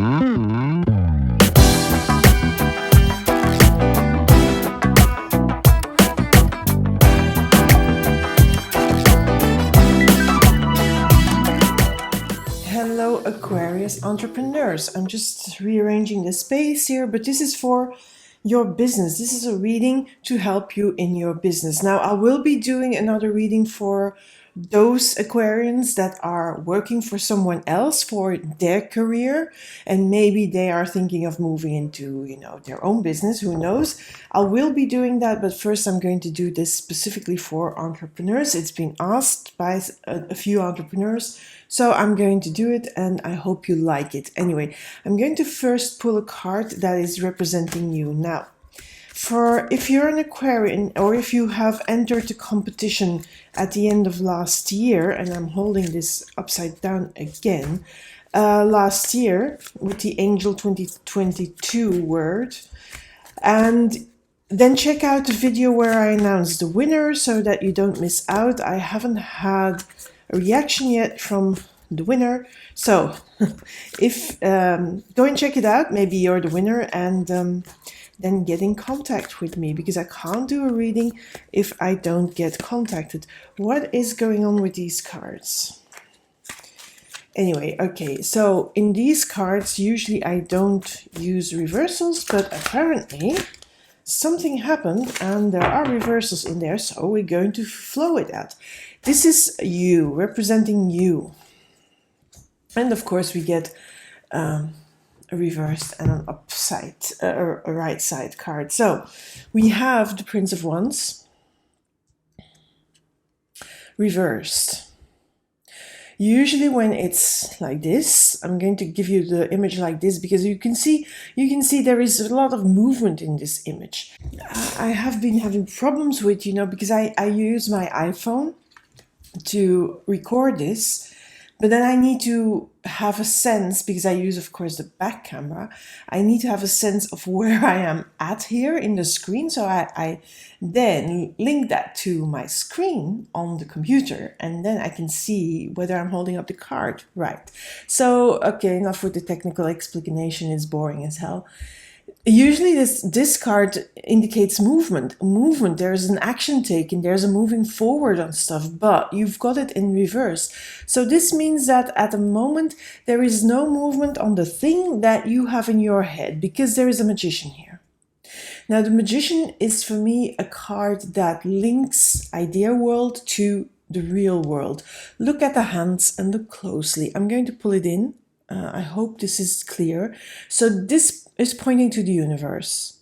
Hello Aquarius entrepreneurs. I'm just rearranging the space here, but this is for your business. This is a reading to help you in your business. Now I will be doing another reading for those Aquarians that are working for someone else for their career, and maybe they are thinking of moving into, their own business, who knows. I will be doing that, but first I'm going to do this specifically for entrepreneurs. It's been asked by a few entrepreneurs, so I'm going to do it, and I hope you like it. Anyway, I'm going to first pull a card that is representing you. Now, if you're an Aquarian, or if you have entered the competition at the end of last year, and I'm holding this upside down again, last year with the Angel 2022 word, and then check out the video where I announced the winner so that you don't miss out. I haven't had a reaction yet from the winner, so if go and check it out. Maybe you're the winner, and then get in contact with me, because I can't do a reading if I don't get contacted. What is going on with these cards? Anyway, okay, so in these cards, usually I don't use reversals, but apparently something happened and there are reversals in there, so we're going to flow it out. This is you, representing you. And of course we get a reversed and an upside, a right side card. So we have the Prince of Wands reversed. Usually when it's like this, I'm going to give you the image like this, because you can see there is a lot of movement in this image. I have been having problems with, because I use my iPhone to record this, but then I need to have a sense, because I use, of course, the back camera. I need to have a sense of where I am at here in the screen. So I then link that to my screen on the computer, and then I can see whether I'm holding up the card right. So, okay, enough with the technical explanation. It's boring as hell. Usually this card indicates movement. There's an action taken, there's a moving forward on stuff, but you've got it in reverse. So this means that at the moment there is no movement on the thing that you have in your head, because there is a magician here. Now the magician is, for me, a card that links idea world to the real world. Look at the hands and look closely. I'm going to pull it in. I hope this is clear. So this is pointing to the universe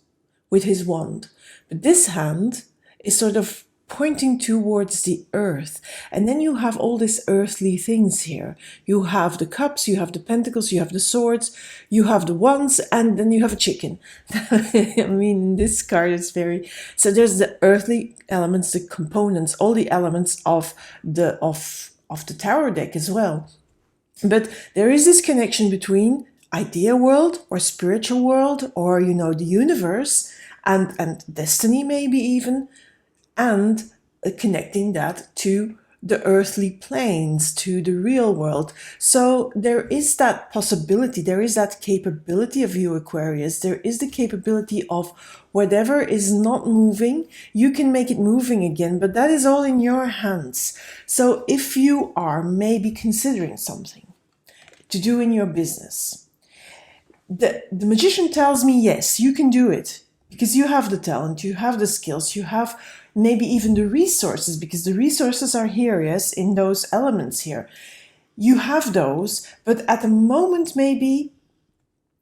with his wand, but this hand is sort of pointing towards the earth. And then you have all these earthly things here. You have the cups, you have the pentacles, you have the swords, you have the wands, and then you have a chicken. I mean, this card is very... So there's the earthly elements, the components, all the elements of the tarot deck as well. But there is this connection between idea world or spiritual world, or, the universe, and destiny maybe even, and connecting that to the earthly planes, to the real world. So there is that possibility, there is that capability of you, Aquarius. There is the capability of whatever is not moving, you can make it moving again, but that is all in your hands. So if you are maybe considering something to do in your business, the magician tells me, yes, you can do it, because you have the talent, you have the skills, you have maybe even the resources, because the resources are here, yes, in those elements here. You have those, but at the moment maybe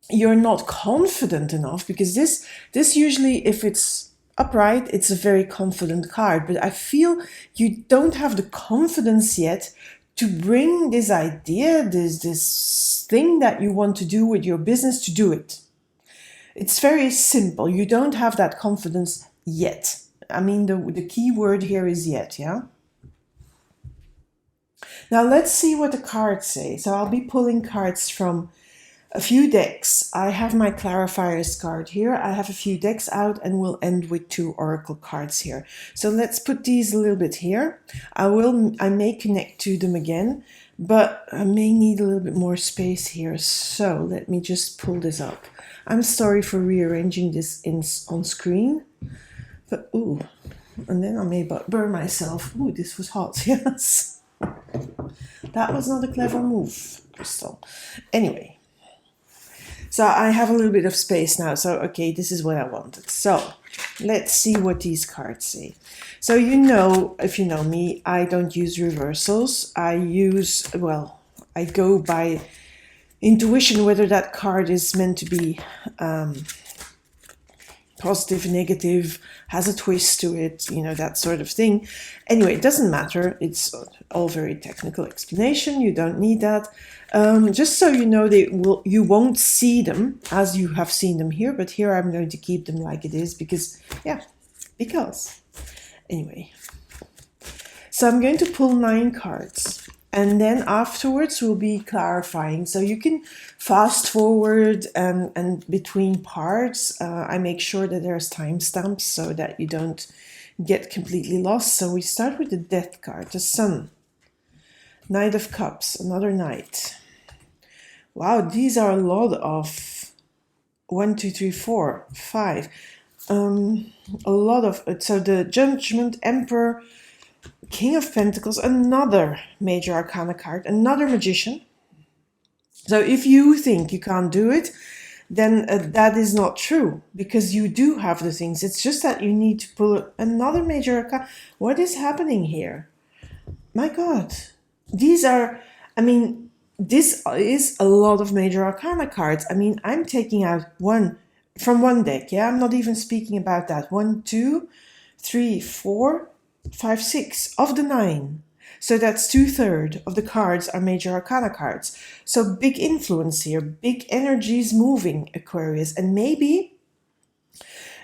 you're not confident enough, because this usually, if it's upright, it's a very confident card, but I feel you don't have the confidence yet to bring this idea, this thing that you want to do with your business, to do it. It's very simple. You don't have that confidence yet. I mean, the key word here is yet, yeah? Now let's see what the cards say. So I'll be pulling cards from a few decks. I have my Clarifiers card here. I have a few decks out, and we'll end with 2 oracle cards here. So let's put these a little bit here. I may connect to them again, but I may need a little bit more space here. So let me just pull this up. I'm sorry for rearranging this on screen, but ooh, and then I may burn myself. Ooh, this was hot, yes. That was not a clever move, Crystal. Anyway, so I have a little bit of space now. So, okay, this is what I wanted. So let's see what these cards say. So, you know, if you know me, I don't use reversals. I use, well, I go by intuition whether that card is meant to be positive, negative, has a twist to it, you know, that sort of thing. Anyway, it doesn't matter. It's all very technical explanation. You don't need that. Just so you know, you won't see them as you have seen them here, but here I'm going to keep them like it is because. Anyway. So I'm going to pull 9 cards. And then afterwards we'll be clarifying. So you can fast forward and between parts. I make sure that there's timestamps so that you don't get completely lost. So we start with the Death card, the Sun. Knight of Cups, another Knight. Wow, these are a lot of 1, 2, 3, 4, 5. A lot of, so the Judgment, Emperor, King of Pentacles, another Major Arcana card, another Magician. So if you think you can't do it, then that is not true, because you do have the things. It's just that you need to pull another Major Arcana. What is happening here? My God. These are, I mean, this is a lot of Major Arcana cards. I mean, I'm taking out one from one deck. Yeah, I'm not even speaking about that. 1, 2, 3, 4, 5, 6 of the 9. So that's 2/3 of the cards are Major Arcana cards. So big influence here, big energies moving, Aquarius. And maybe,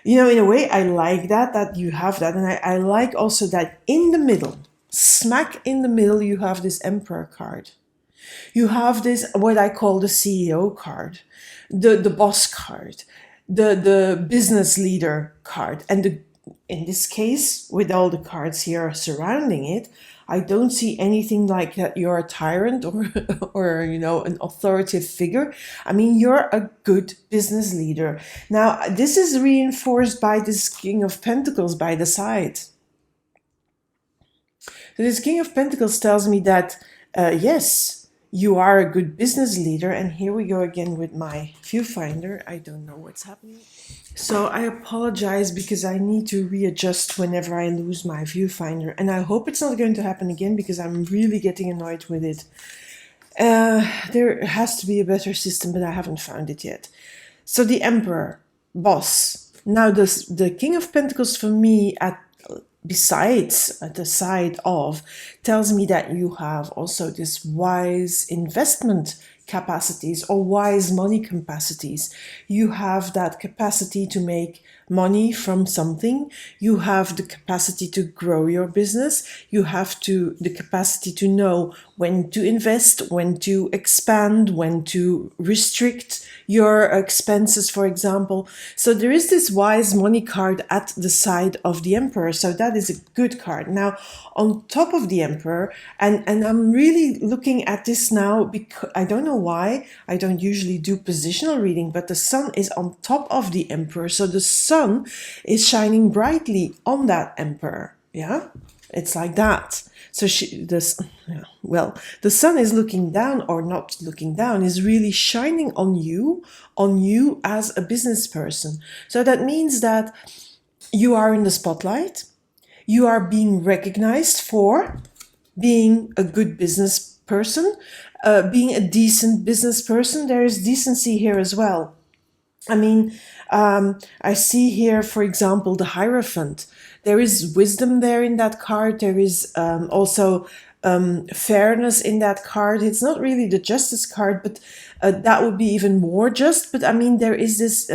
you know, in a way, I like that you have that. And I like also that in the middle, smack in the middle, you have this Emperor card. You have this, what I call the CEO card, the boss card, the business leader card. And in this case, with all the cards here surrounding it, I don't see anything like that you're a tyrant or you know, an authoritative figure. I mean, you're a good business leader. Now, this is reinforced by this King of Pentacles by the side. So this King of Pentacles tells me that, yes, you are a good business leader. And here we go again with my viewfinder. I don't know what's happening. So I apologize because I need to readjust whenever I lose my viewfinder. And I hope it's not going to happen again because I'm really getting annoyed with it. There has to be a better system, but I haven't found it yet. So the Emperor, boss. Now the King of Pentacles for me besides at the side of tells me that you have also this wise investment capacities or wise money capacities. You have that capacity to make money from something. You have the capacity to grow your business. You have the capacity to know when to invest, when to expand, when to restrict your expenses, for example. So there is this wise money card at the side of the Emperor. So that is a good card. Now, on top of the Emperor, and I'm really looking at this now because I don't know why. I don't usually do positional reading, but the Sun is on top of the Emperor. So the Sun is shining brightly on that Emperor. Yeah, it's like that. So the Sun is looking down, or not looking down, is really shining on you as a business person. So that means that you are in the spotlight. You are being recognized for being a good business person, being a decent business person. There is decency here as well. I mean, I see here, for example, the Hierophant. There is wisdom there in that card. There is also fairness in that card. It's not really the Justice card, but that would be even more just. But I mean, there is this,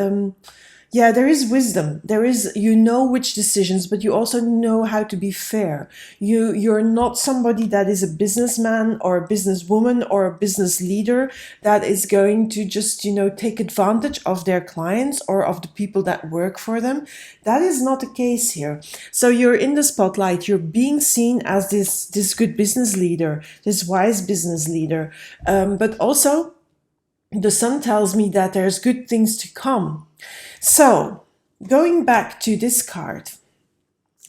Yeah, there is wisdom. There is, you know which decisions, but you also know how to be fair. You're not somebody that is a businessman or a businesswoman or a business leader that is going to just, take advantage of their clients or of the people that work for them. That is not the case here. So you're in the spotlight. You're being seen as this good business leader, this wise business leader. But also, the sun tells me that there's good things to come. So, going back to this card,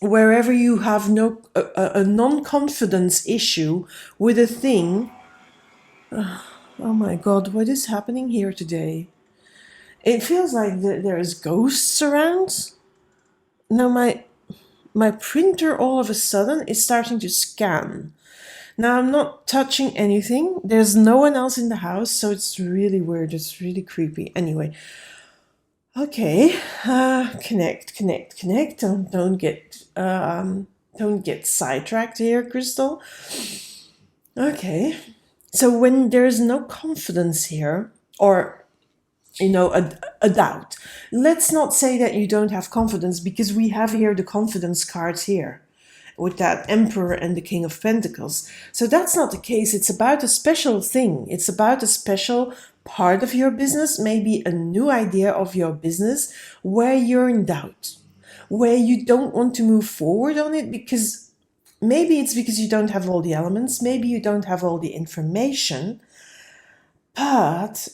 wherever you have a non-confidence issue with a thing, oh my God, what is happening here today? It feels like there is ghosts around. Now my printer all of a sudden is starting to scan. Now I'm not touching anything. There's no one else in the house, so it's really weird. It's really creepy. Anyway. Okay, connect. Don't get sidetracked here, Crystal. Okay, so when there's no confidence here, or a doubt, let's not say that you don't have confidence, because we have here the confidence cards here with that Emperor and the King of Pentacles. So that's not the case. It's about a special thing. It's about a special part of your business, maybe a new idea of your business where you're in doubt, where you don't want to move forward on it because maybe it's because you don't have all the elements, maybe you don't have all the information, but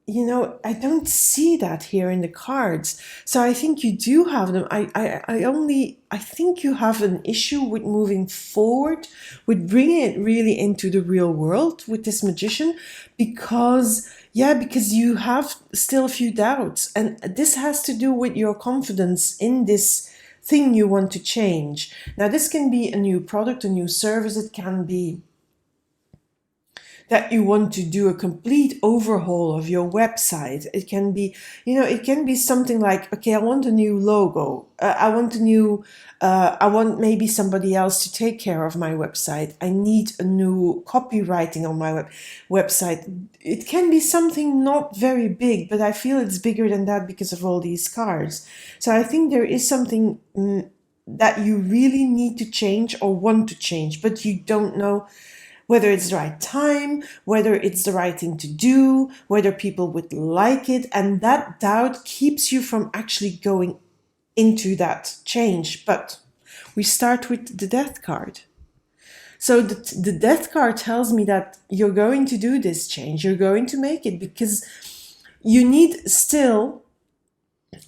I don't see that here in the cards. So I think you do have them. I think you have an issue with moving forward, with bringing it really into the real world with this Magician, because you have still a few doubts. And this has to do with your confidence in this thing you want to change. Now, this can be a new product, a new service. It can be that you want to do a complete overhaul of your website. It can be, it can be something like, okay, I want a new logo. I want maybe somebody else to take care of my website. I need a new copywriting on my website. It can be something not very big, but I feel it's bigger than that because of all these cards. So I think there is something that you really need to change or want to change, but you don't know whether it's the right time, whether it's the right thing to do, whether people would like it. And that doubt keeps you from actually going into that change. But we start with the Death card. So the Death card tells me that you're going to do this change. You're going to make it because you need still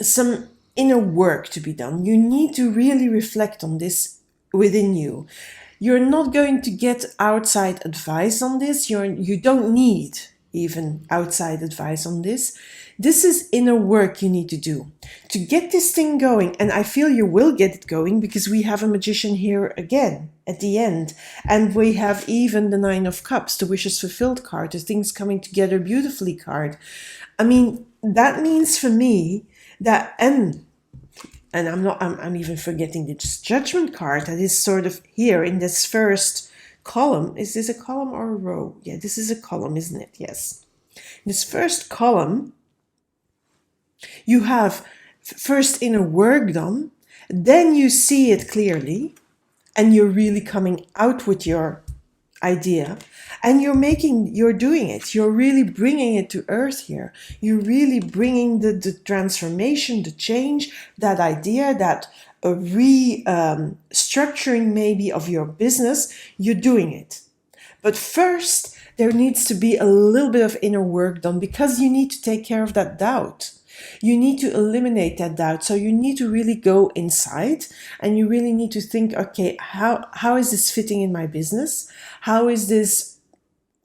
some inner work to be done. You need to really reflect on this within you. You're not going to get outside advice on this. You don't need even outside advice on this. This is inner work you need to do to get this thing going. And I feel you will get it going because we have a Magician here again at the end. And we have even the Nine of Cups, the Wishes Fulfilled card, the Things Coming Together Beautifully card. I mean, that means for me that, and I'm even forgetting this Judgment card that is sort of here in this first column. Is this a column or a row? Yeah, this is a column, isn't it? Yes. This first column, you have first inner work done, then you see it clearly, and you're really coming out with your idea, and you're doing it. You're really bringing it to earth here. You're really bringing the transformation, the change, that idea, that restructuring maybe of your business. You're doing it. But first, there needs to be a little bit of inner work done because you need to take care of that doubt. You need to eliminate that doubt. So you need to really go inside and you really need to think, okay, how is this fitting in my business? How is this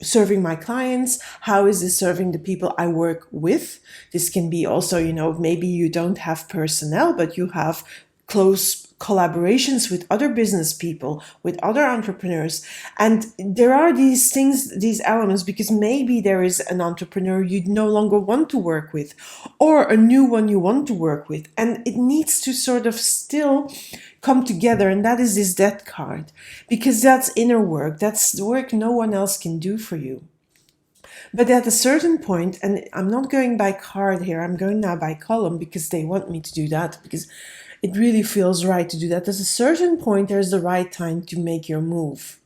serving my clients? How is this serving the people I work with? This can be also, maybe you don't have personnel, but you have close collaborations with other business people, with other entrepreneurs. And there are these things, these elements, because maybe there is an entrepreneur you no longer want to work with, or a new one you want to work with. And it needs to sort of still come together. And that is this Death card, because that's inner work. That's the work no one else can do for you. But at a certain point, and I'm not going by card here, I'm going now by column because they want me to do that, because it really feels right to do that. At a certain point, there's the right time to make your move,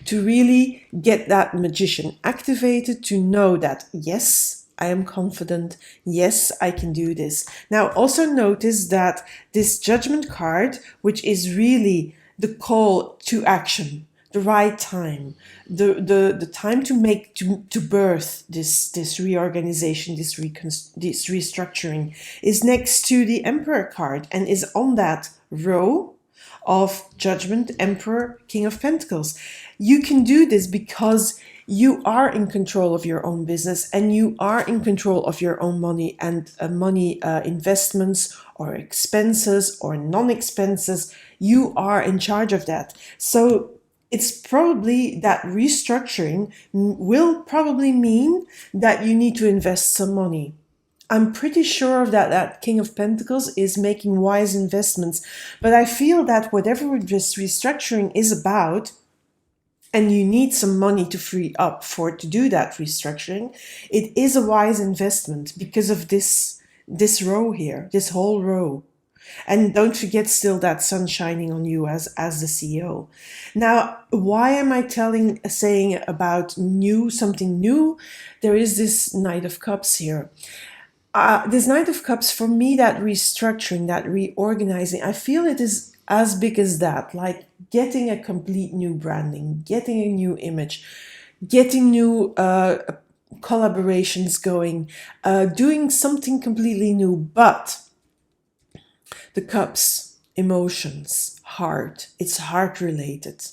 to really get that magician activated, to know that, yes, I am confident. Yes, I can do this. Now, also notice that this judgment card, which is really the call to action, the right time, the time to make to birth this reorganization, this restructuring, is next to the Emperor card and is on that row of Judgment, Emperor, King of Pentacles. You can do this because you are in control of your own business and you are in control of your own money and money investments or expenses or non-expenses. You are in charge of that. So it's probably that restructuring will probably mean that you need to invest some money. I'm pretty sure that King of Pentacles is making wise investments, but I feel that whatever this restructuring is about, and you need some money to free up to do that restructuring, it is a wise investment because of this row here, this whole row. And don't forget still that sun shining on you as the CEO. Now, why am I saying about something new? There is this Knight of Cups here. This Knight of Cups, for me, that restructuring, that reorganizing, I feel it is as big as that, like getting a complete new branding, getting a new image, getting new collaborations going, doing something completely new. But the cups, emotions, heart, it's heart related.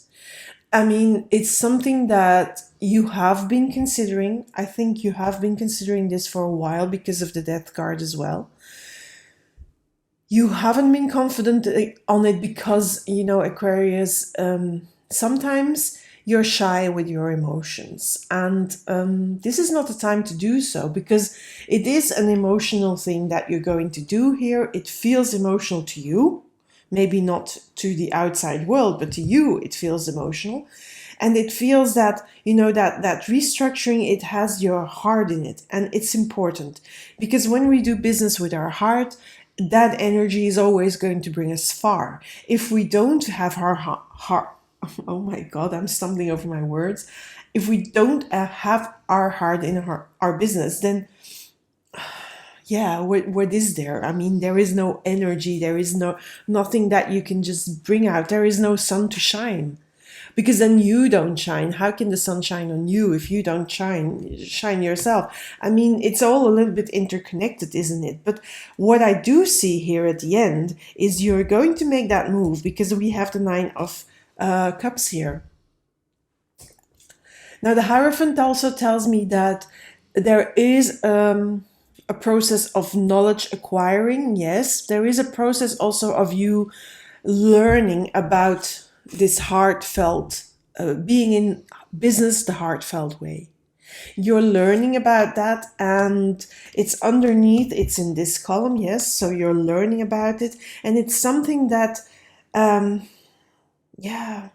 I mean, it's something that you have been considering. I think you have been considering this for a while because of the Death card as well. You haven't been confident on it because, Aquarius, sometimes you're shy with your emotions. And this is not the time to do so because it is an emotional thing that you're going to do here. It feels emotional to you. Maybe not to the outside world, but to you, it feels emotional. And it feels that, that restructuring, it has your heart in it. And it's important because when we do business with our heart, that energy is always going to bring us far. If we don't have our heart, oh my God, I'm stumbling over my words. If we don't have our heart in our business, then yeah, what is there? I mean, there is no energy. There is nothing that you can just bring out. There is no sun to shine, because then you don't shine. How can the sun shine on you if you don't shine yourself? I mean, it's all a little bit interconnected, isn't it? But what I do see here at the end is you're going to make that move because we have the Nine of Cups here. Now, the Hierophant also tells me that there is a process of knowledge acquiring. Yes, there is a process also of you learning about this heartfelt, being in business the heartfelt way. You're learning about that, and it's underneath, it's in this column, yes, so you're learning about it, and it's something that, yeah,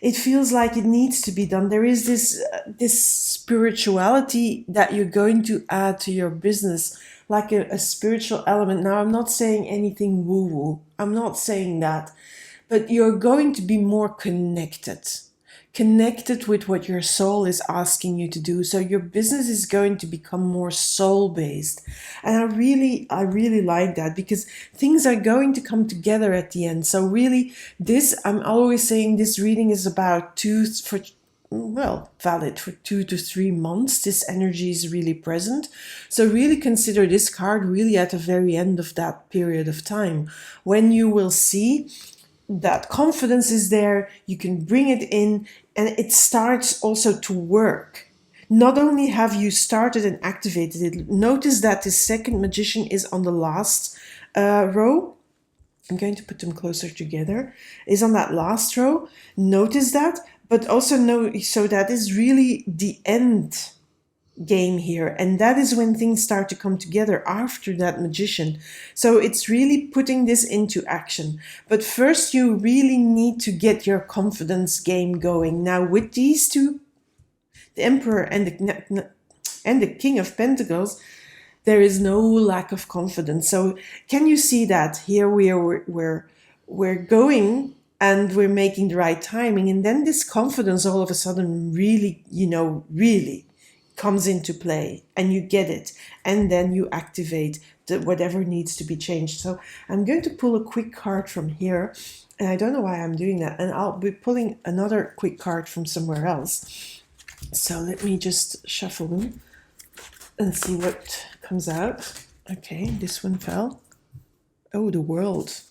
it feels like it needs to be done. There is this spirituality that you're going to add to your business, like a spiritual element. Now, I'm not saying anything woo-woo. I'm not saying that. But you're going to be more connected with what your soul is asking you to do. So your business is going to become more soul-based. And I really like that because things are going to come together at the end. So really, I'm always saying this reading is about valid for 2 to 3 months. This energy is really present. So really consider this card really at the very end of that period of time when you will see that confidence is there, you can bring it in, and it starts also to work. Not only have you started and activated it, notice that the second magician is on the last row. I'm going to put them closer together. Is on that last row. Notice that, but also so that is really the end game here, and that is when things start to come together after that magician. So it's really putting this into action, but first you really need to get your confidence game going. Now with these two, the Emperor and and the King of Pentacles, there is no lack of confidence. So can you see that here we're going and we're making the right timing, and then this confidence all of a sudden really, really comes into play, and you get it, and then you activate whatever needs to be changed. So I'm going to pull a quick card from here, and I don't know why I'm doing that, and I'll be pulling another quick card from somewhere else. So let me just shuffle them and see what comes out. Okay, this one fell. Oh, the World.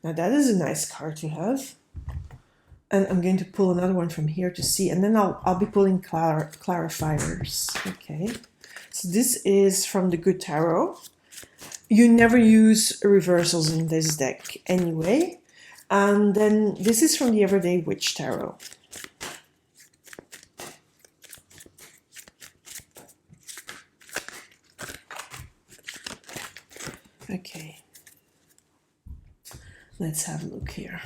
Now that is a nice card to have. And I'm going to pull another one from here to see, and then I'll be pulling clarifiers. Okay, so this is from the Good Tarot. You never use reversals in this deck anyway. And then this is from the Everyday Witch Tarot. Okay, let's have a look here.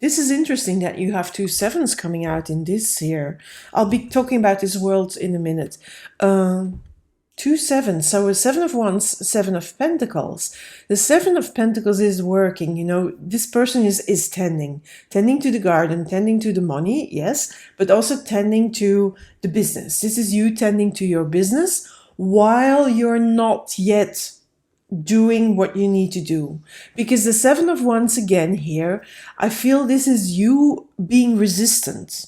This is interesting that you have 2 sevens coming out in this here. I'll be talking about this World in a minute. 2 sevens, so a 7 of Wands, 7 of Pentacles. The 7 of Pentacles is working, this person is tending to the garden, tending to the money, yes, but also tending to the business. This is you tending to your business while you're not yet doing what you need to do. Because the 7 of Wands again here, I feel this is you being resistant.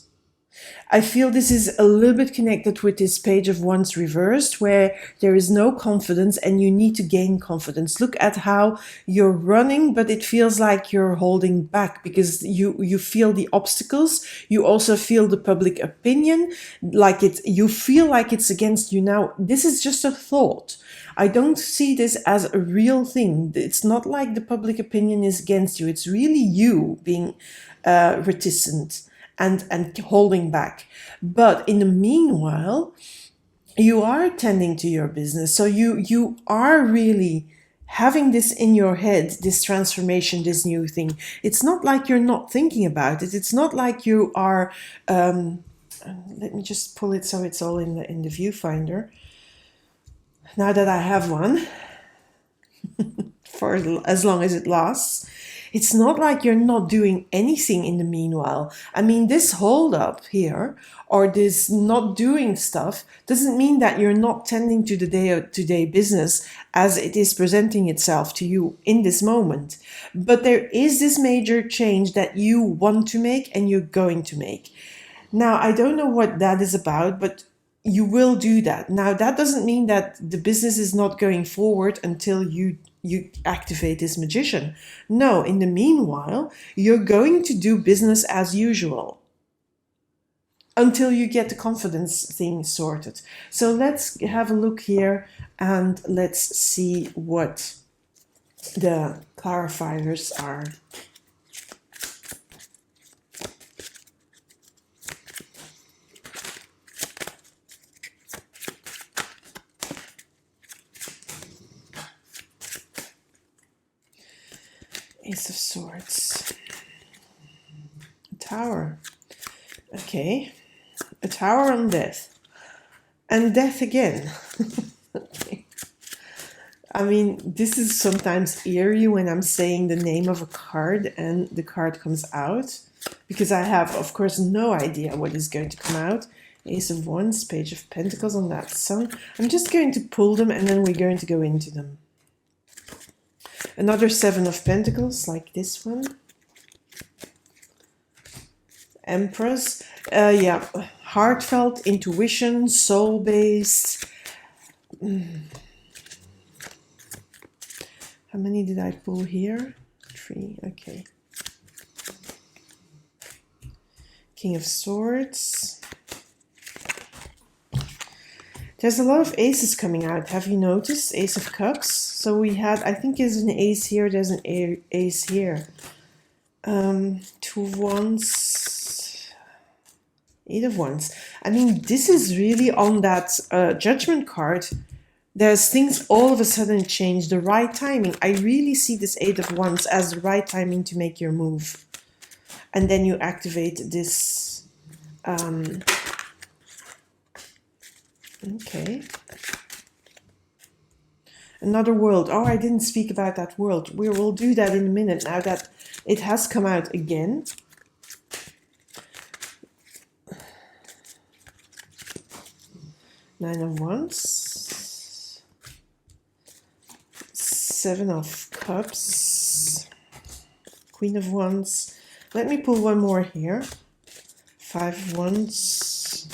I feel this is a little bit connected with this Page of Wands reversed, where there is no confidence and you need to gain confidence. Look at how you're running, but it feels like you're holding back because you feel the obstacles. You also feel the public opinion, you feel like it's against you. Now, this is just a thought. I don't see this as a real thing. It's not like the public opinion is against you. It's really you being reticent and holding back. But in the meanwhile, you are tending to your business. So you are really having this in your head, this transformation, this new thing. It's not like you're not thinking about it. It's not like you are, let me just pull it so it's all in the viewfinder. Now that I have one, for as long as it lasts, it's not like you're not doing anything in the meanwhile. I mean, this hold up here, or this not doing stuff, doesn't mean that you're not tending to the day-to-day business as it is presenting itself to you in this moment. But there is this major change that you want to make and you're going to make. Now, I don't know what that is about, but you will do that. Now, that doesn't mean that the business is not going forward until you activate this magician. No, in the meanwhile, you're going to do business as usual until you get the confidence thing sorted. So let's have a look here and let's see what the clarifiers are. Ace of Swords. A Tower. Okay. A Tower on Death. And Death again. Okay. I mean, this is sometimes eerie when I'm saying the name of a card and the card comes out. Because I have, of course, no idea what is going to come out. Ace of Wands, Page of Pentacles on that Sun. I'm just going to pull them and then we're going to go into them. Another 7 of Pentacles, like this one. Empress. Yeah, heartfelt, intuition, soul-based. How many did I pull here? 3, okay. King of Swords. There's a lot of aces coming out. Have you noticed? Ace of Cups. So we had, I think there's an ace here. There's an ace here. 2 of Wands. 8 of Wands. I mean, this is really on that Judgment card. There's things all of a sudden change. The right timing. I really see this 8 of Wands as the right timing to make your move. And then you activate this Okay. Another world. Oh, I didn't speak about that world. We will do that in a minute now that it has come out again. Nine of Wands. Seven of Cups. Queen of Wands. Let me pull one more here. Five of Wands.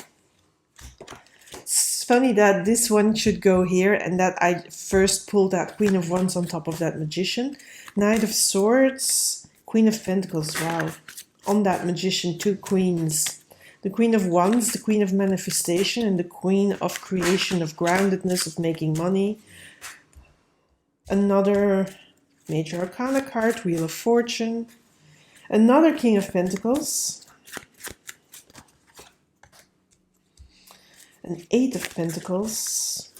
It's funny that this one should go here and that I first pulled that Queen of Wands on top of that Magician. Knight of Swords. Queen of Pentacles. Wow. On that Magician, two queens. The Queen of Wands, the Queen of Manifestation, and the Queen of Creation, of groundedness, of making money. Another Major Arcana card, Wheel of Fortune. Another King of Pentacles. An Eight of Pentacles.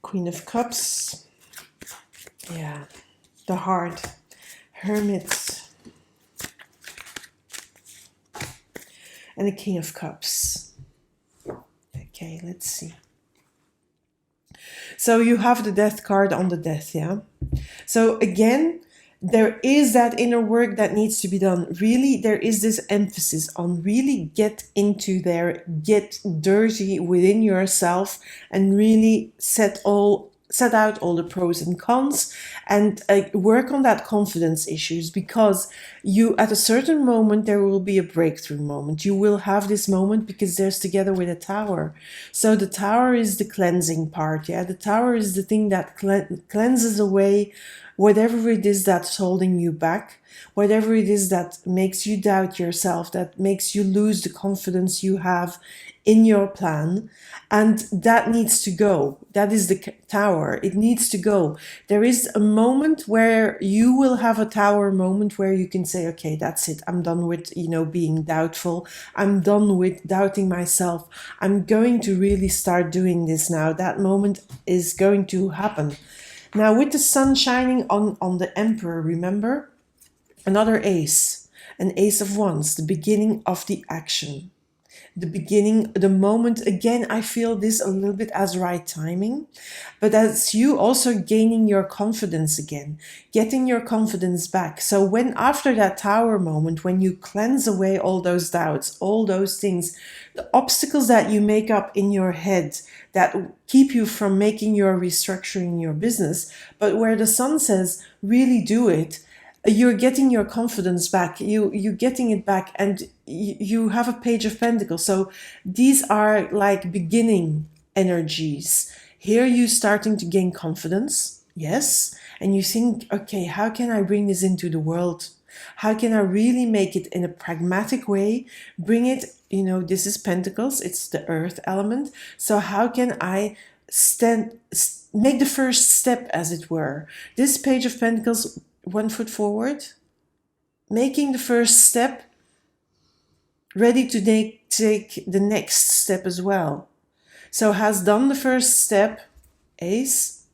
Queen of Cups. Yeah, the Heart. Hermit. And the King of Cups. Okay, let's see. So you have the Death card on the Death, yeah? So again, there is that inner work that needs to be done. Really, there is this emphasis on really get into there, get dirty within yourself, and really set out all the pros and cons, and work on that confidence issues, because you, at a certain moment, there will be a breakthrough moment. You will have this moment because there's together with a Tower. So the Tower is the cleansing part, yeah? The Tower is the thing that cleanses away whatever it is that's holding you back, whatever it is that makes you doubt yourself, that makes you lose the confidence you have in your plan. And that needs to go. That is the Tower. It needs to go. There is a moment where you will have a Tower moment where you can say, okay, that's it. I'm done with, being doubtful. I'm done with doubting myself. I'm going to really start doing this now. That moment is going to happen. Now, with the sun shining on the Emperor, remember? Another ace. An Ace of Wands. The beginning of the action. The beginning, the moment. Again, I feel this a little bit as right timing, but that's you also gaining your confidence again, getting your confidence back. So when after that Tower moment, when you cleanse away all those doubts, all those things, the obstacles that you make up in your head that keep you from making your restructuring your business, but where the sun says, really do it, you're getting your confidence back, you're getting it back, and you have a Page of Pentacles. So these are like beginning energies. Here you're starting to gain confidence, yes, and you think, okay, how can I bring this into the world? How can I really make it in a pragmatic way? Bring it, this is Pentacles, it's the earth element. So how can I make the first step, as it were? This Page of Pentacles, one foot forward, making the first step, ready to take the next step as well. So has done the first step, Ace,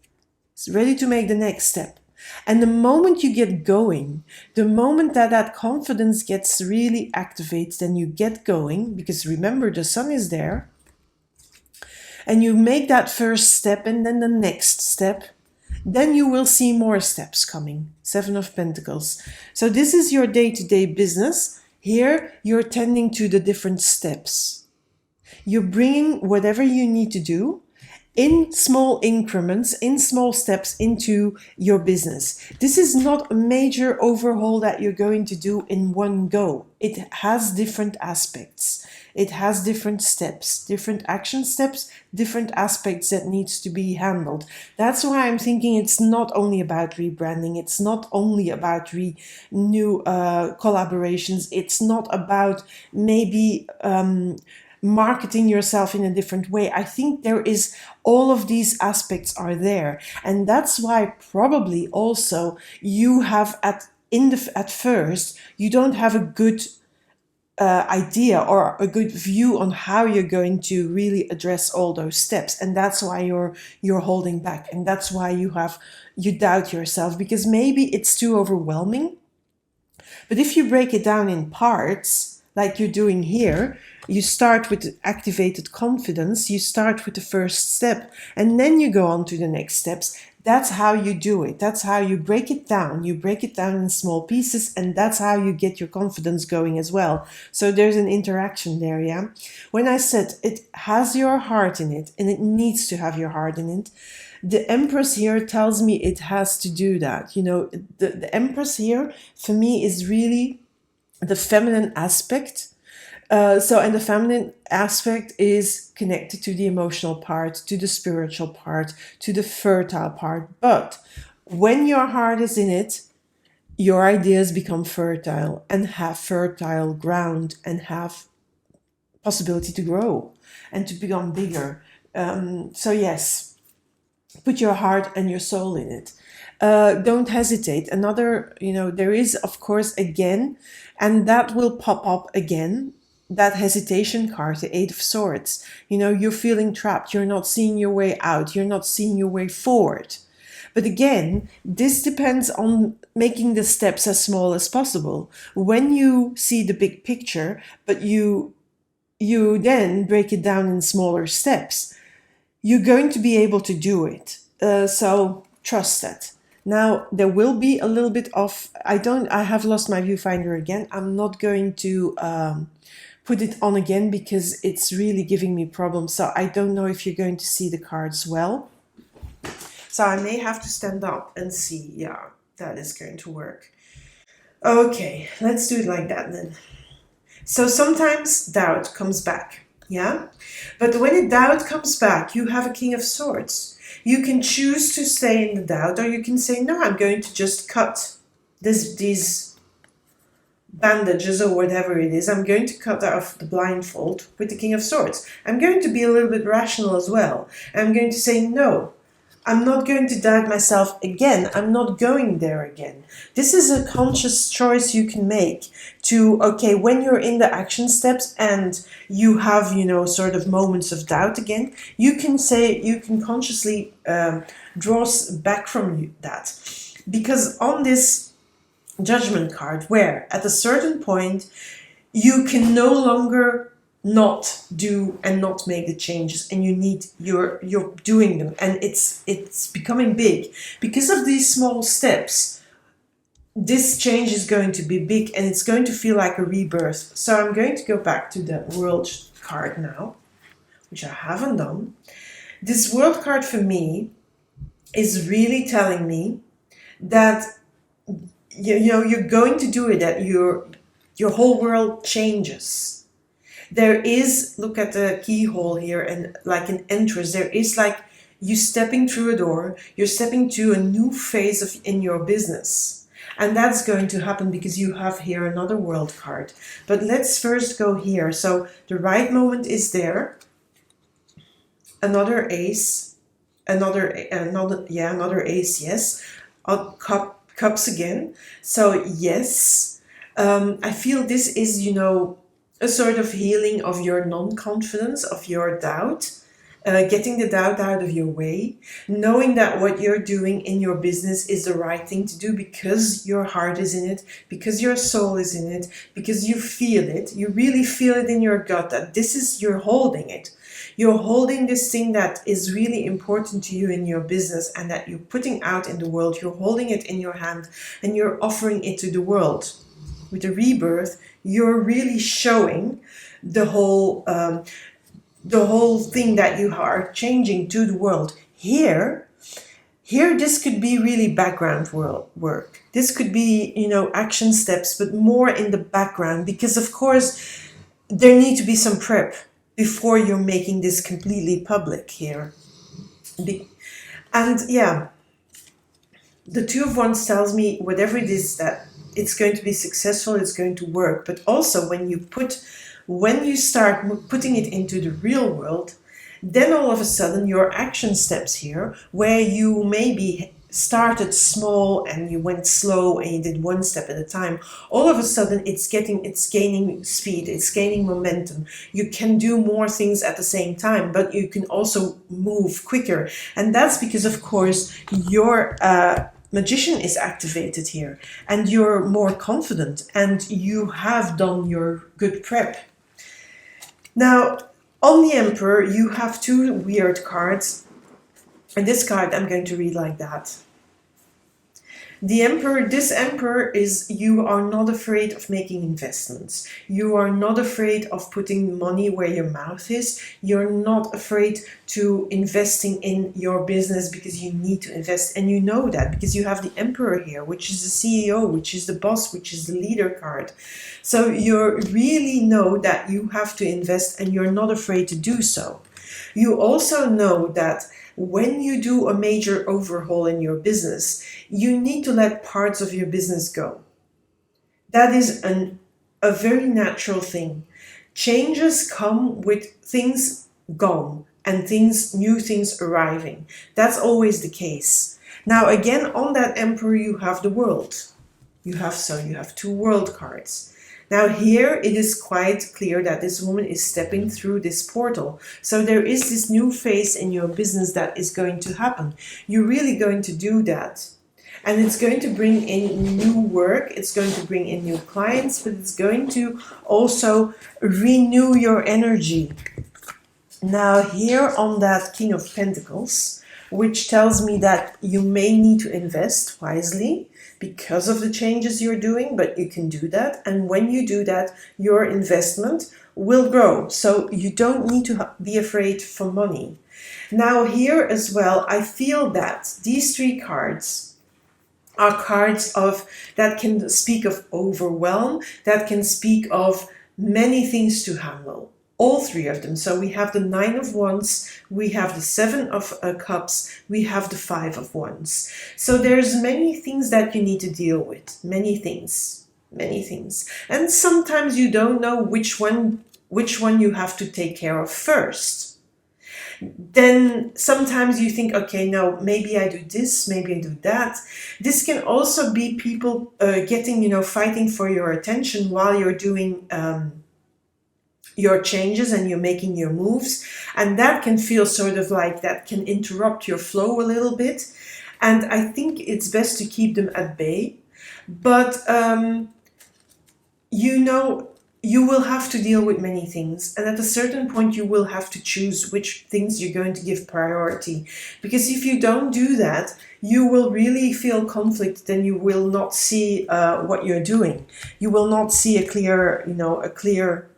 is ready to make the next step. And the moment you get going, the moment that confidence gets really activated and you get going, because remember, the sun is there, and you make that first step and then the next step, then you will see more steps coming. Seven of Pentacles. So this is your day-to-day business. Here, you're tending to the different steps. You're bringing whatever you need to do in small increments, in small steps into your business. This is not a major overhaul that you're going to do in one go. It has different aspects. It has different steps, different action steps, different aspects that needs to be handled. That's why I'm thinking it's not only about rebranding. It's not only about new collaborations. It's not about maybe marketing yourself in a different way. I think there is all of these aspects are there, and that's why probably also you have at first you don't have a good idea or a good view on how you're going to really address all those steps, and that's why you're holding back, and that's why you doubt yourself, because maybe it's too overwhelming. But if you break it down in parts, like you're doing here. You start with activated confidence, you start with the first step, and then you go on to the next steps. That's how you do it. That's how you break it down. You break it down in small pieces, and that's how you get your confidence going as well. So there's an interaction there, yeah? When I said it has your heart in it, and it needs to have your heart in it, the Empress here tells me it has to do that. You know, the Empress here, for me, is really the feminine aspect. And the feminine aspect is connected to the emotional part, to the spiritual part, to the fertile part. But when your heart is in it, your ideas become fertile and have fertile ground and have possibility to grow and to become bigger. So yes, put your heart and your soul in it. Don't hesitate. Another, there is, of course, again, and that will pop up again, that hesitation card, the Eight of Swords. You're feeling trapped. You're not seeing your way out. You're not seeing your way forward. But again, this depends on making the steps as small as possible. When you see the big picture, but you then break it down in smaller steps, you're going to be able to do it. So trust that. Now, there will be a little bit of, I have lost my viewfinder again. I'm not going to put it on again because it's really giving me problems. So I don't know if you're going to see the cards well. So I may have to stand up and see. Yeah, that is going to work. Okay, let's do it like that then. So sometimes doubt comes back, yeah? But when a doubt comes back, you have a King of Swords. You can choose to stay in the doubt, or you can say, no, I'm going to just cut these bandages or whatever it is. I'm going to cut off the blindfold with the King of Swords. I'm going to be a little bit rational as well. I'm going to say, no, I'm not going to doubt myself again. I'm not going there again. This is a conscious choice you can make to, okay, when you're in the action steps and you have, sort of moments of doubt again, you can consciously draw back from that. Because on this Judgment card, where at a certain point you can no longer not do and not make the changes, and you're doing them, and it's becoming big because of these small steps. This change is going to be big, and it's going to feel like a rebirth. So I'm going to go back to the World card now, which I haven't done. This World card for me is really telling me that you're going to do it, that your whole world changes. There is, look at the keyhole here, and like an entrance, there is like you stepping through a door, you're stepping to a new phase in your business. And that's going to happen because you have here another World card. But let's first go here. So the right moment is there. Another ace, another ace, yes. Cups again. So yes, I feel this is, a sort of healing of your non-confidence, of your doubt, getting the doubt out of your way, knowing that what you're doing in your business is the right thing to do because your heart is in it, because your soul is in it, because you feel it. You really feel it in your gut that you're holding it. You're holding this thing that is really important to you in your business and that you're putting out in the world. You're holding it in your hand and you're offering it to the world. With the rebirth, you're really showing the whole thing that you are changing to the world. Here, this could be really background work. This could be, action steps, but more in the background, because of course there need to be some prep before you're making this completely public here. And yeah, the Two of Wands tells me whatever it is that it's going to be successful, it's going to work. But also when you start putting it into the real world, then all of a sudden your action steps here, where you maybe started small and you went slow and you did one step at a time, all of a sudden it's gaining speed, it's gaining momentum. You can do more things at the same time, but you can also move quicker. And that's because, of course, your Magician is activated here, and you're more confident, and you have done your good prep. Now, on the Emperor, you have two weird cards, and this card I'm going to read like that. The Emperor, this Emperor is, you are not afraid of making investments. You are not afraid of putting money where your mouth is. You're not afraid to investing in your business because you need to invest. And you know that because you have the Emperor here, which is the CEO, which is the boss, which is the leader card. So you really know that you have to invest and you're not afraid to do so. You also know that when you do a major overhaul in your business, you need to let parts of your business go. That is a very natural thing. Changes come with things gone and new things arriving. That's always the case. Now again, on that Emperor, you have the World. You have two World cards. Now here it is quite clear that this woman is stepping through this portal. So there is this new phase in your business that is going to happen. You're really going to do that. And it's going to bring in new work, it's going to bring in new clients, but it's going to also renew your energy. Now here on that King of Pentacles, which tells me that you may need to invest wisely because of the changes you're doing, but you can do that. And when you do that, your investment will grow. So you don't need to be afraid for money. Now here as well, I feel that these three cards are cards that can speak of overwhelm, that can speak of many things to handle. All three of them. So we have the Nine of Wands, we have the Seven of Cups, we have the Five of Wands. So there's many things that you need to deal with. Many things. And sometimes you don't know which one you have to take care of first. Then sometimes you think, okay, no, maybe I do this, maybe I do that. This can also be people getting, fighting for your attention while you're doing your changes and you're making your moves, and that can feel sort of like that can interrupt your flow a little bit, and I think it's best to keep them at bay. But you will have to deal with many things, and at a certain point you will have to choose which things you're going to give priority, because if you don't do that, you will really feel conflict. Then you will not see what you're doing. You will not see a clear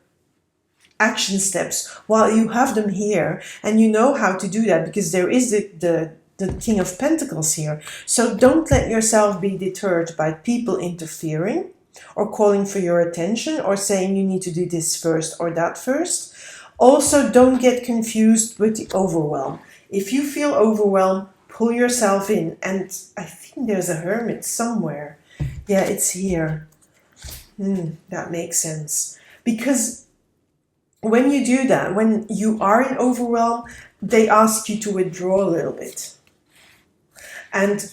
action steps, while you have them here and you know how to do that because there is the King of Pentacles here. So don't let yourself be deterred by people interfering or calling for your attention or saying you need to do this first or that first. Also, don't get confused with the overwhelm. If you feel overwhelmed, pull yourself in. And I think there's a Hermit somewhere. Yeah, it's here. That makes sense. Because when you do that, when you are in overwhelm, they ask you to withdraw a little bit. And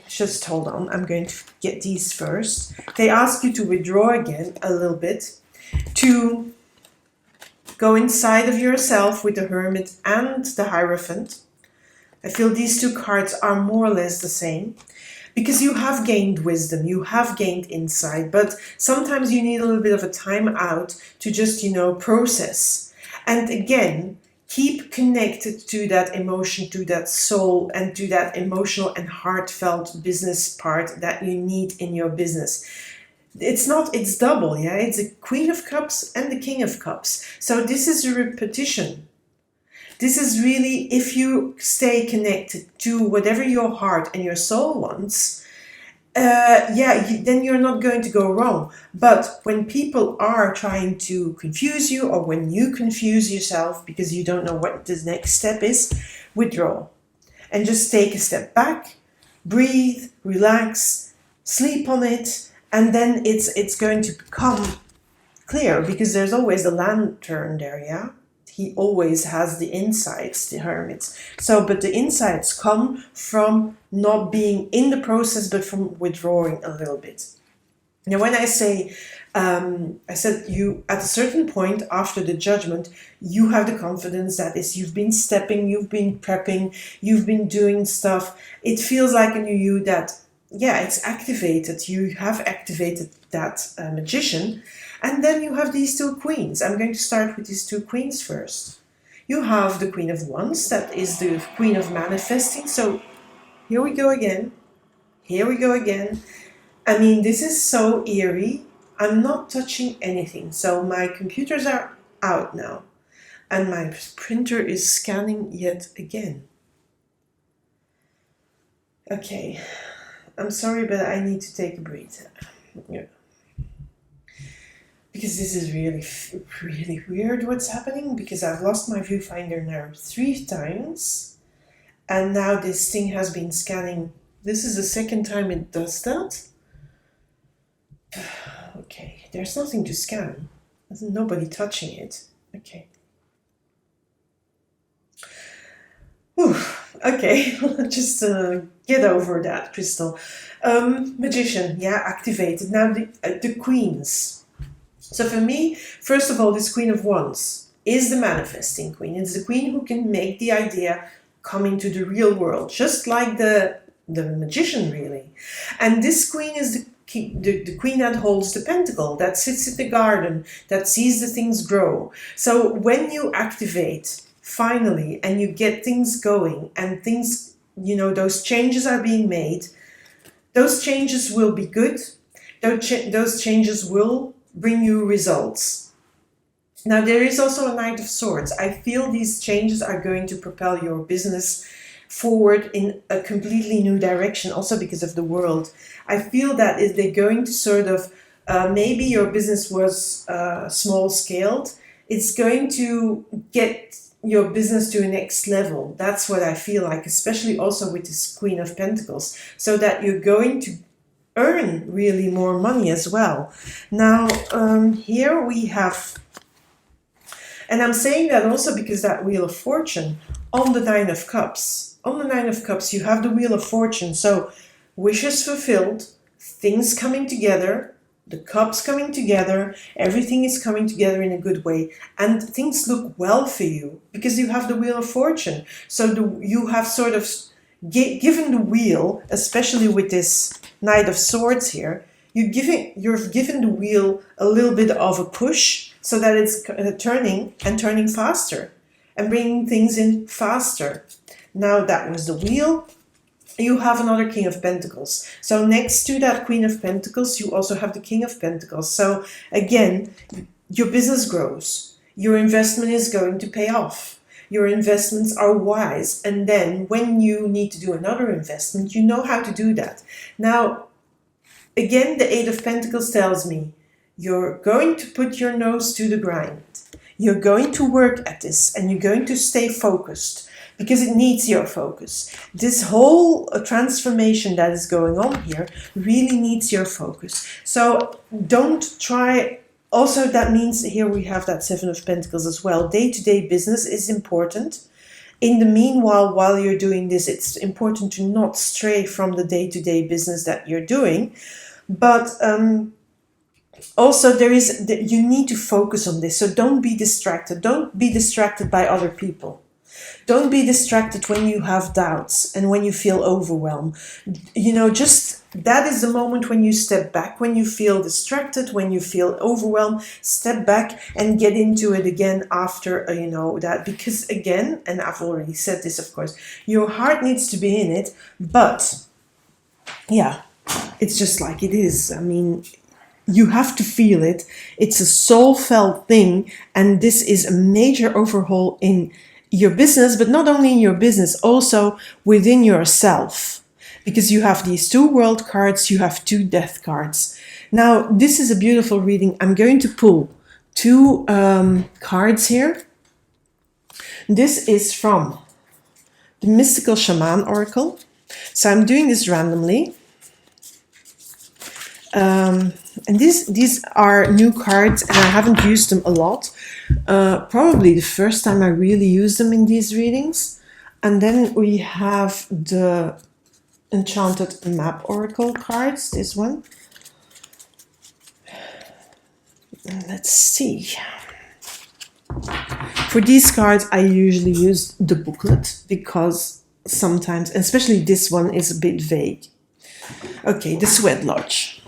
just hold on, I'm going to get these first. They ask you to withdraw again a little bit, to go inside of yourself with the Hermit and the Hierophant. I feel these two cards are more or less the same. Because you have gained wisdom, you have gained insight, but sometimes you need a little bit of a time out to just, process. And again, keep connected to that emotion, to that soul, and to that emotional and heartfelt business part that you need in your business. It's double, yeah? It's a Queen of Cups and the King of Cups. So this is a repetition. This is really, if you stay connected to whatever your heart and your soul wants, then you're not going to go wrong. But when people are trying to confuse you, or when you confuse yourself because you don't know what the next step is, withdraw. And just take a step back, breathe, relax, sleep on it, and then it's going to become clear, because there's always the lantern there, yeah? He always has the insights, the Hermits. So, but the insights come from not being in the process, but from withdrawing a little bit. Now, when I say, I said you, at a certain point after the judgment, you have the confidence that is, you've been stepping, you've been prepping, you've been doing stuff. It feels like in you that, yeah, it's activated. You have activated that magician. And then you have these two queens. I'm going to start with these two queens first. You have the Queen of Wands, that is the Queen of Manifesting. So here we go again. Here we go again. I mean, this is so eerie. I'm not touching anything. So my computers are out now. And my printer is scanning yet again. Okay. I'm sorry, but I need to take a breather. Yeah. Because this is really weird what's happening, because I've lost my viewfinder now 3 times. And now this thing has been scanning. This is the second time it does that. Okay, there's nothing to scan. There's nobody touching it. Okay. Whew. Okay, just get over that, Crystal. Magician, yeah, activated. Now the queens. So for me, first of all, this Queen of Wands is the manifesting queen. It's the queen who can make the idea come into the real world, just like the magician, really. And this queen is the queen that holds the pentacle, that sits in the garden, that sees the things grow. So when you activate finally and you get things going and things, you know, those changes are being made, those changes will be good. Those changes will bring you results. Now, there is also a Knight of Swords. I feel these changes are going to propel your business forward in a completely new direction, also because of the world. I feel that if they're going to sort of, maybe your business was small scaled, it's going to get your business to a next level. That's what I feel like, especially also with this Queen of Pentacles, so that you're going to earn really more money as well. Now, here we have, and I'm saying that also because that Wheel of Fortune on the Nine of Cups. On the Nine of Cups, you have the Wheel of Fortune. So wishes fulfilled, things coming together, the cups coming together, everything is coming together in a good way. And things look well for you because you have the Wheel of Fortune. So you have sort of given the wheel, especially with this Knight of Swords here, you've given the wheel a little bit of a push so that it's turning faster and bringing things in faster. Now that was the wheel. You have another King of Pentacles. So next to that Queen of Pentacles, you also have the King of Pentacles. So again, your business grows. Your investment is going to pay off. Your investments are wise. And then when you need to do another investment, you know how to do that. Now, again, the Eight of Pentacles tells me you're going to put your nose to the grind. You're going to work at this and you're going to stay focused because it needs your focus. This whole transformation that is going on here really needs your focus. So don't try. Also, that means here we have that Seven of Pentacles as well. Day-to-day business is important. In the meanwhile, while you're doing this, it's important to not stray from the day-to-day business that you're doing. But also, you need to focus on this. So don't be distracted. Don't be distracted by other people. Don't be distracted when you have doubts and when you feel overwhelmed. You know, just that is the moment when you step back, when you feel distracted, when you feel overwhelmed, step back and get into it again after, that. Because again, and I've already said this, of course, your heart needs to be in it. But yeah, it's just like it is. I mean, you have to feel it. It's a soul-felt thing. And this is a major overhaul in your business, but not only in your business, also within yourself, because you have these two World cards, you have two Death cards. Now, this is a beautiful reading. I'm going to pull two cards here. This is from the Mystical Shaman Oracle. So I'm doing this randomly. And these are new cards, and I haven't used them a lot. Probably the first time I really used them in these readings. And then we have the Enchanted Map Oracle cards, this one. Let's see. For these cards, I usually use the booklet because sometimes, especially this one, is a bit vague. Okay, the Sweat Lodge.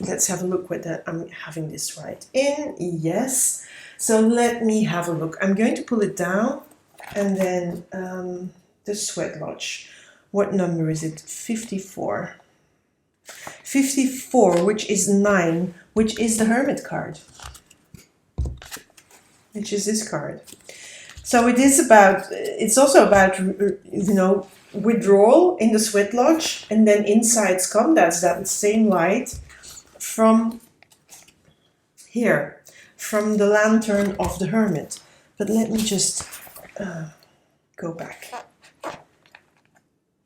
Let's have a look whether I'm having this right in. Yes. So let me have a look. I'm going to pull it down and then the Sweat Lodge. What number is it? 54. 54, which is 9, which is the Hermit card, which is this card. So it is about, it's also about, you know, withdrawal in the Sweat Lodge, and then insights come. That's that same light from here, from the lantern of the Hermit. But let me just go back.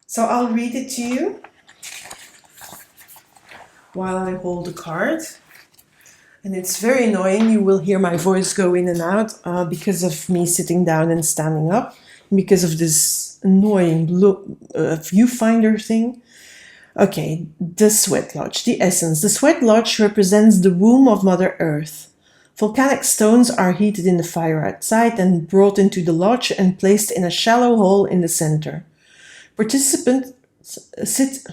So I'll read it to you while I hold the card. And it's very annoying. You will hear my voice go in and out because of me sitting down and standing up, because of this annoying viewfinder thing. Okay, the Sweat Lodge, the essence. The Sweat Lodge represents the womb of Mother Earth. Volcanic stones are heated in the fire outside and brought into the lodge and placed in a shallow hole in the center. Participants sit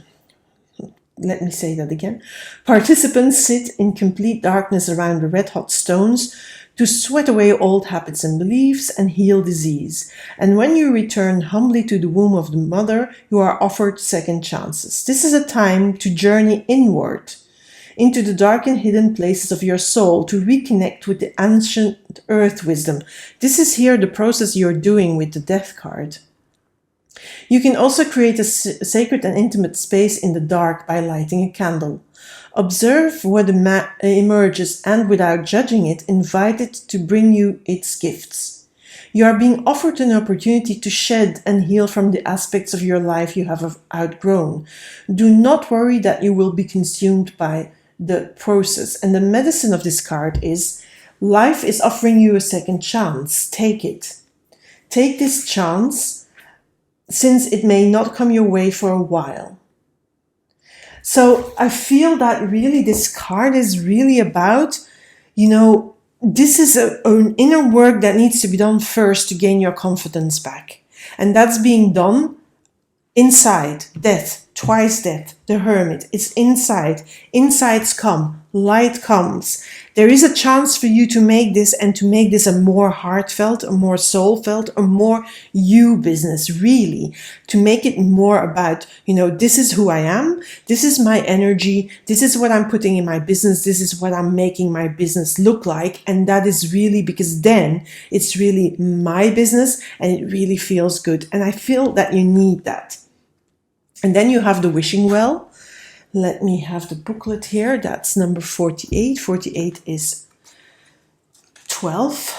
in complete darkness around the red-hot stones to sweat away old habits and beliefs and heal disease. And when you return humbly to the womb of the mother, you are offered second chances. This is a time to journey inward into the dark and hidden places of your soul to reconnect with the ancient earth wisdom. This is here the process you're doing with the Death card. You can also create a sacred and intimate space in the dark by lighting a candle. Observe what emerges and, without judging it, invite it to bring you its gifts. You are being offered an opportunity to shed and heal from the aspects of your life you have outgrown. Do not worry that you will be consumed by the process. And the medicine of this card is, life is offering you a second chance. Take it. Take this chance, since it may not come your way for a while. So I feel that really this card is really about, you know, this is an inner work that needs to be done first to gain your confidence back. And that's being done inside. Death, twice death, the Hermit. It's inside. Insights come. Light comes. There is a chance for you to make this, and to make this a more heartfelt, a more soul-felt, a more you business, really. To make it more about, you know, this is who I am, this is my energy, this is what I'm putting in my business, this is what I'm making my business look like. And that is really, because then it's really my business and it really feels good. And I feel that you need that. And then you have the wishing well. Let me have the booklet here. That's number 48. 48 is 12.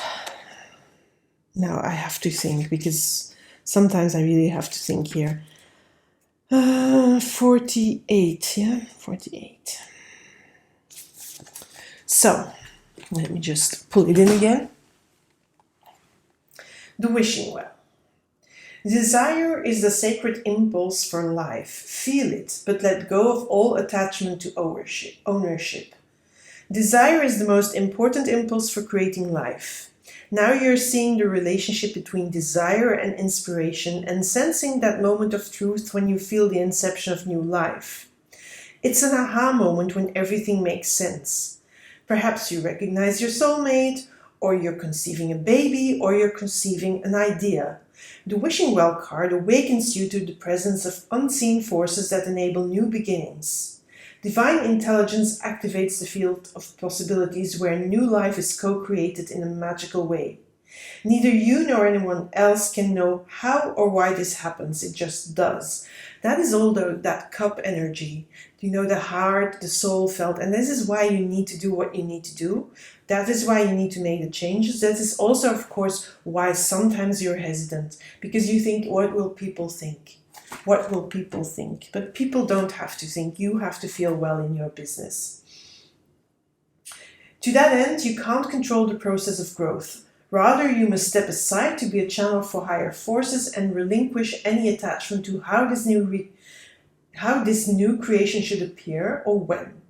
Now I have to think, because sometimes I really have to think here. 48, yeah, 48. So let me just pull it in again. The wishing well. Desire is the sacred impulse for life. Feel it, but let go of all attachment to ownership. Desire is the most important impulse for creating life. Now you're seeing the relationship between desire and inspiration, and sensing that moment of truth when you feel the inception of new life. It's an aha moment when everything makes sense. Perhaps you recognize your soulmate, or you're conceiving a baby, or you're conceiving an idea. The Wishing Well card awakens you to the presence of unseen forces that enable new beginnings. Divine intelligence activates the field of possibilities where new life is co-created in a magical way. Neither you nor anyone else can know how or why this happens, it just does. That is all that cup energy, you know, the heart, the soul felt, and this is why you need to do what you need to do. That is why you need to make the changes. That is also, of course, why sometimes you're hesitant, because you think, what will people think? What will people think? But people don't have to think. You have to feel well in your business. To that end, you can't control the process of growth. Rather, you must step aside to be a channel for higher forces and relinquish any attachment to how this new creation should appear or when.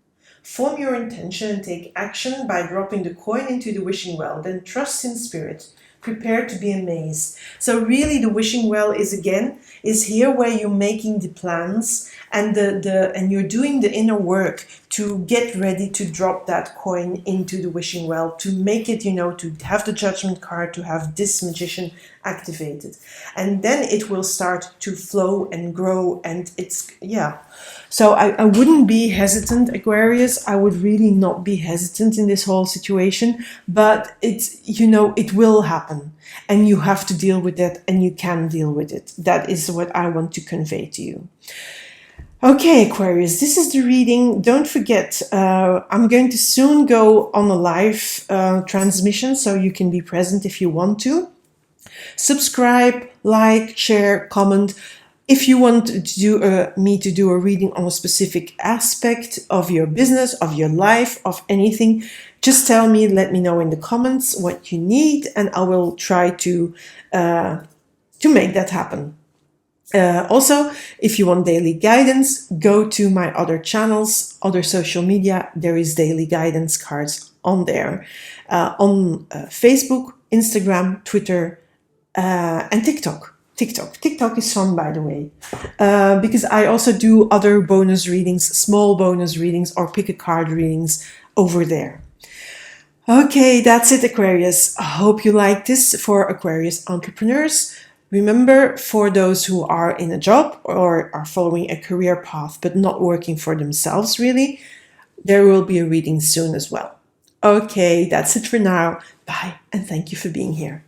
Form your intention and take action by dropping the coin into the wishing well. Then trust in spirit. Prepare to be amazed. So really the wishing well is here where you're making the plans and and you're doing the inner work to get ready to drop that coin into the wishing well, to make it, to have the judgment card, to have this magician activated. And then it will start to flow and grow, and So I wouldn't be hesitant, Aquarius. I would really not be hesitant in this whole situation, but it will happen and you have to deal with it, and you can deal with it. That is what I want to convey to you. Okay, Aquarius, this is the reading. Don't forget, I'm going to soon go on a live transmission, so you can be present if you want to. Subscribe, like, share, comment. If you want to do me to do a reading on a specific aspect of your business, of your life, of anything, just tell me, let me know in the comments what you need, and I will try to make that happen. Also, if you want daily guidance, go to my other channels, other social media. There is daily guidance cards on there, on Facebook, Instagram, Twitter, and TikTok. TikTok is fun, by the way, because I also do other bonus readings, small bonus readings, or pick a card readings over there. Okay, that's it, Aquarius. I hope you like this for Aquarius entrepreneurs. Remember, for those who are in a job or are following a career path but not working for themselves really, there will be a reading soon as well. Okay, that's it for now. Bye, and thank you for being here.